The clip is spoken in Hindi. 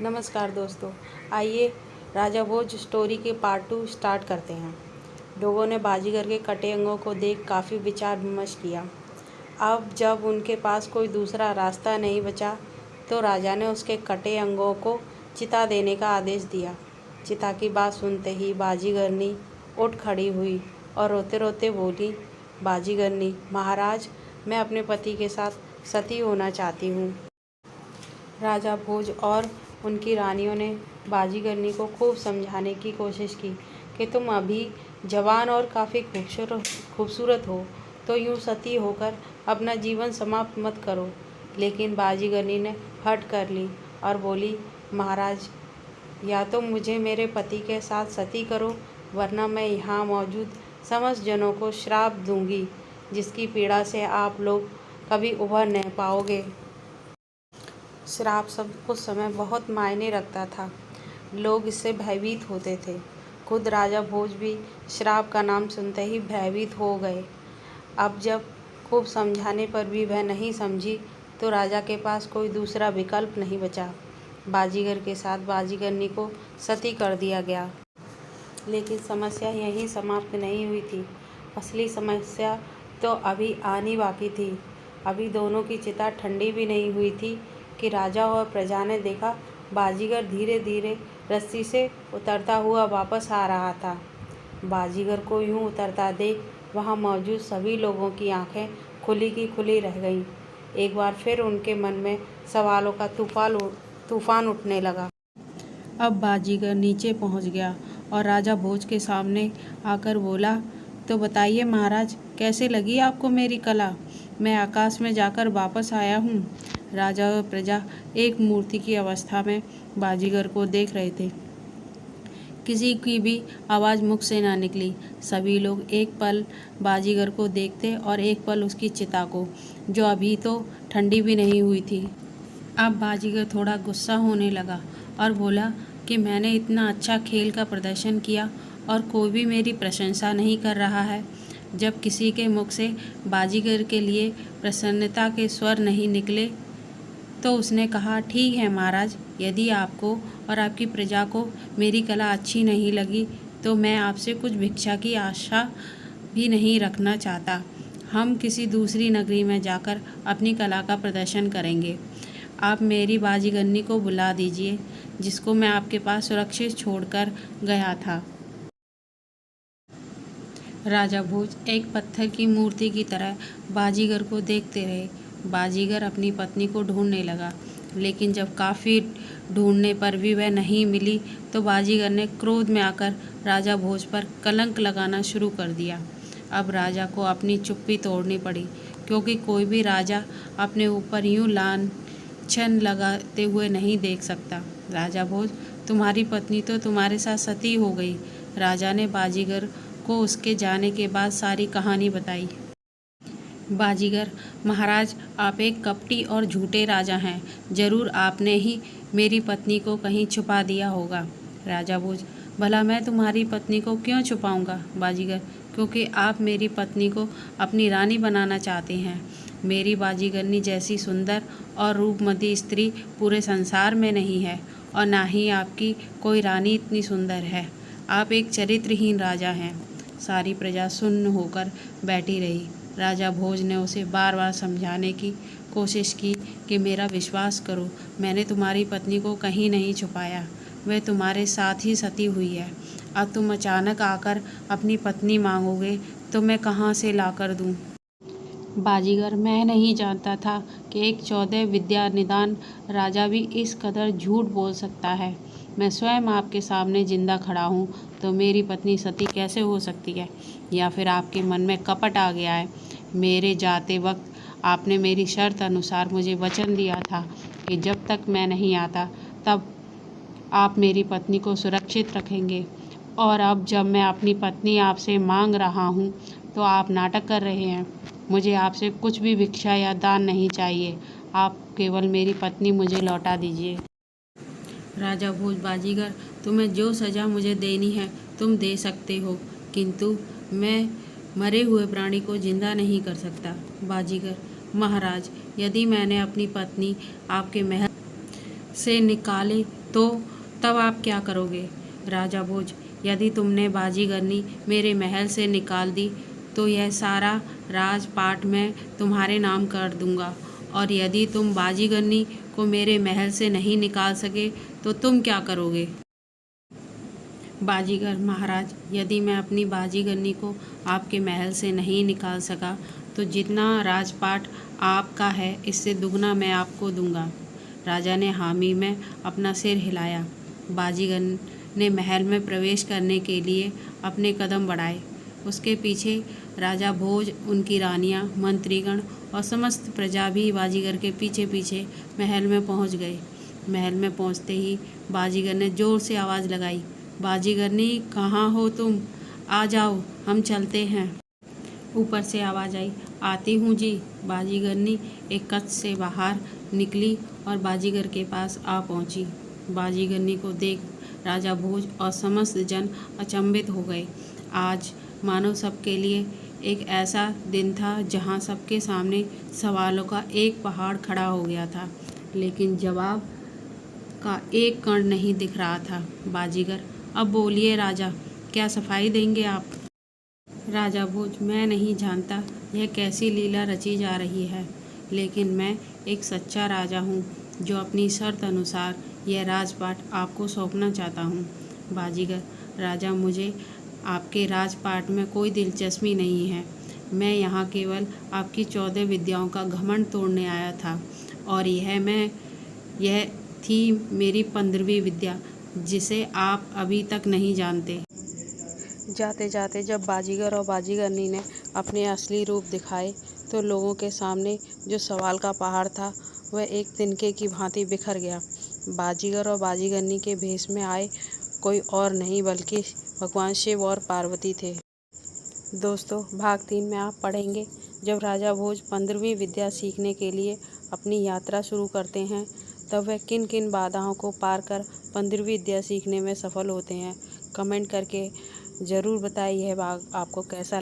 नमस्कार दोस्तों, आइए राजा भोज स्टोरी के पार्ट 2 स्टार्ट करते हैं। लोगों ने बाजीगर के कटे अंगों को देख काफ़ी विचार विमर्श किया। अब जब उनके पास कोई दूसरा रास्ता नहीं बचा तो राजा ने उसके कटे अंगों को चिता देने का आदेश दिया। चिता की बात सुनते ही बाजीगरनी उठ खड़ी हुई और रोते रोते बोली, बाजीगरनी महाराज, मैं अपने पति के साथ सती होना चाहती हूँ। राजा भोज और उनकी रानियों ने बाजीगरनी को खूब समझाने की कोशिश की कि तुम अभी जवान और काफ़ी खूबसूरत हो, तो यूँ सती होकर अपना जीवन समाप्त मत करो। लेकिन बाजीगरनी ने हट कर ली और बोली, महाराज, या तो मुझे मेरे पति के साथ सती करो, वरना मैं यहाँ मौजूद समस्त जनों को श्राप दूंगी, जिसकी पीड़ा से आप लोग कभी उभर नहीं पाओगे। श्राप शब्द उस समय बहुत मायने रखता था। लोग इससे भयभीत होते थे। खुद राजा भोज भी श्राप का नाम सुनते ही भयभीत हो गए। अब जब खूब समझाने पर भी वह नहीं समझी तो राजा के पास कोई दूसरा विकल्प नहीं बचा। बाजीगर के साथ बाजीगरनी को सती कर दिया गया। लेकिन समस्या यहीं समाप्त नहीं हुई थी। असली समस्या तो अभी आनी बाकी थी। अभी दोनों की चिता ठंडी भी नहीं हुई थी कि राजा और प्रजा ने देखा बाजीगर धीरे धीरे रस्सी से उतरता हुआ वापस आ रहा था। बाजीगर को यूं उतरता देख वहां मौजूद सभी लोगों की आंखें खुली की खुली रह गईं। एक बार फिर उनके मन में सवालों का तूफान उठने लगा। अब बाजीगर नीचे पहुंच गया और राजा भोज के सामने आकर बोला, तो बताइए महाराज, कैसे लगी आपको मेरी कला? मैं आकाश में जाकर वापस आया हूँ। राजा और प्रजा एक मूर्ति की अवस्था में बाजीगर को देख रहे थे। किसी की भी आवाज़ मुख से ना निकली। सभी लोग एक पल बाजीगर को देखते और एक पल उसकी चिता को, जो अभी तो ठंडी भी नहीं हुई थी। अब बाजीगर थोड़ा गुस्सा होने लगा और बोला कि मैंने इतना अच्छा खेल का प्रदर्शन किया और कोई भी मेरी प्रशंसा नहीं कर रहा है। जब किसी के मुख से बाजीगर के लिए प्रसन्नता के स्वर नहीं निकले तो उसने कहा, ठीक है महाराज, यदि आपको और आपकी प्रजा को मेरी कला अच्छी नहीं लगी तो मैं आपसे कुछ भिक्षा की आशा भी नहीं रखना चाहता। हम किसी दूसरी नगरी में जाकर अपनी कला का प्रदर्शन करेंगे। आप मेरी बाजीगरनी को बुला दीजिए, जिसको मैं आपके पास सुरक्षित छोड़कर गया था। राजा भोज एक पत्थर की मूर्ति की तरह बाजीगर को देखते रहे। बाजीगर अपनी पत्नी को ढूंढने लगा, लेकिन जब काफ़ी ढूंढने पर भी वह नहीं मिली तो बाजीगर ने क्रोध में आकर राजा भोज पर कलंक लगाना शुरू कर दिया। अब राजा को अपनी चुप्पी तोड़नी पड़ी, क्योंकि कोई भी राजा अपने ऊपर यूं लांछन लगाते हुए नहीं देख सकता। राजा भोज, तुम्हारी पत्नी तो तुम्हारे साथ सती हो गई। राजा ने बाजीगर को उसके जाने के बाद सारी कहानी बताई। बाजीगर, महाराज, आप एक कपटी और झूठे राजा हैं। जरूर आपने ही मेरी पत्नी को कहीं छुपा दिया होगा। राजा भोज, भला मैं तुम्हारी पत्नी को क्यों छुपाऊंगा? बाजीगर, क्योंकि आप मेरी पत्नी को अपनी रानी बनाना चाहते हैं। मेरी बाजीगरनी जैसी सुंदर और रूपमती स्त्री पूरे संसार में नहीं है, और ना ही आपकी कोई रानी इतनी सुंदर है। आप एक चरित्रहीन राजा हैं। सारी प्रजा सुन्न होकर बैठी रही। राजा भोज ने उसे बार बार समझाने की कोशिश की कि मेरा विश्वास करो, मैंने तुम्हारी पत्नी को कहीं नहीं छुपाया। वह तुम्हारे साथ ही सती हुई है। अब तुम अचानक आकर अपनी पत्नी मांगोगे तो मैं कहाँ से ला कर दूँ? बाजीगर, मैं नहीं जानता था कि एक 14 विद्या निदान राजा भी इस कदर झूठ बोल सकता है। मैं स्वयं आपके सामने जिंदा खड़ा हूँ, तो मेरी पत्नी सती कैसे हो सकती है? या फिर आपके मन में कपट आ गया है? मेरे जाते वक्त आपने मेरी शर्त अनुसार मुझे वचन दिया था कि जब तक मैं नहीं आता तब आप मेरी पत्नी को सुरक्षित रखेंगे, और अब जब मैं अपनी पत्नी आपसे मांग रहा हूँ तो आप नाटक कर रहे हैं। मुझे आपसे कुछ भी भिक्षा या दान नहीं चाहिए। आप केवल मेरी पत्नी मुझे लौटा दीजिए। राजा भोज, बाजीगर, तुम्हें जो सज़ा मुझे देनी है तुम दे सकते हो, किंतु मैं मरे हुए प्राणी को जिंदा नहीं कर सकता। बाजीगर, महाराज, यदि मैंने अपनी पत्नी आपके महल से निकाले तो तब आप क्या करोगे? राजा भोज, यदि तुमने बाजीगरनी मेरे महल से निकाल दी तो यह सारा राजपाट मैं तुम्हारे नाम कर दूंगा, और यदि तुम बाजीगरनी को मेरे महल से नहीं निकाल सके तो तुम क्या करोगे? बाजीगर, महाराज, यदि मैं अपनी बाजीगरनी को आपके महल से नहीं निकाल सका तो जितना राजपाट आपका है इससे दुगना मैं आपको दूंगा। राजा ने हामी में अपना सिर हिलाया। बाजीगर ने महल में प्रवेश करने के लिए अपने कदम बढ़ाए। उसके पीछे राजा भोज, उनकी रानियां, मंत्रीगण और समस्त प्रजा भी बाजीगर के पीछे पीछे महल में पहुंच गए। महल में पहुंचते ही बाजीगर ने जोर से आवाज़ लगाई, बाजीगरनी, कहाँ हो तुम? आ जाओ, हम चलते हैं। ऊपर से आवाज़ आई, आती हूँ जी। बाजीगरनी एक कक्ष से बाहर निकली और बाजीगर के पास आ पहुँची। बाजीगरनी को देख राजा भोज और समस्त जन अचंभित हो गए। आज मानो सबके लिए एक ऐसा दिन था जहाँ सबके सामने सवालों का एक पहाड़ खड़ा हो गया था, लेकिन जवाब का एक कण नहीं दिख रहा था। बाजीगर, अब बोलिए राजा, क्या सफाई देंगे आप? राजा भोज, मैं नहीं जानता यह कैसी लीला रची जा रही है, लेकिन मैं एक सच्चा राजा हूँ जो अपनी शर्त अनुसार यह राजपाट आपको सौंपना चाहता हूँ। बाजीगर, राजा, मुझे आपके राजपाट में कोई दिलचस्पी नहीं है। मैं यहाँ केवल आपकी 14 विद्याओं का घमंड तोड़ने आया था, और यह थी मेरी 15वीं विद्या, जिसे आप अभी तक नहीं जानते। जाते जाते जब बाजीगर और बाजीगरनी ने अपने असली रूप दिखाए तो लोगों के सामने जो सवाल का पहाड़ था वह एक तिनके की भांति बिखर गया। बाजीगर और बाजीगरनी के भेष में आए कोई और नहीं बल्कि भगवान शिव और पार्वती थे। दोस्तों, भाग 3 में आप पढ़ेंगे जब राजा भोज 15वीं विद्या सीखने के लिए अपनी यात्रा शुरू करते हैं तब वह किन किन बाधाओं को पार कर 15वीं विद्या सीखने में सफल होते हैं। कमेंट करके ज़रूर बताइए यह भाग आपको कैसा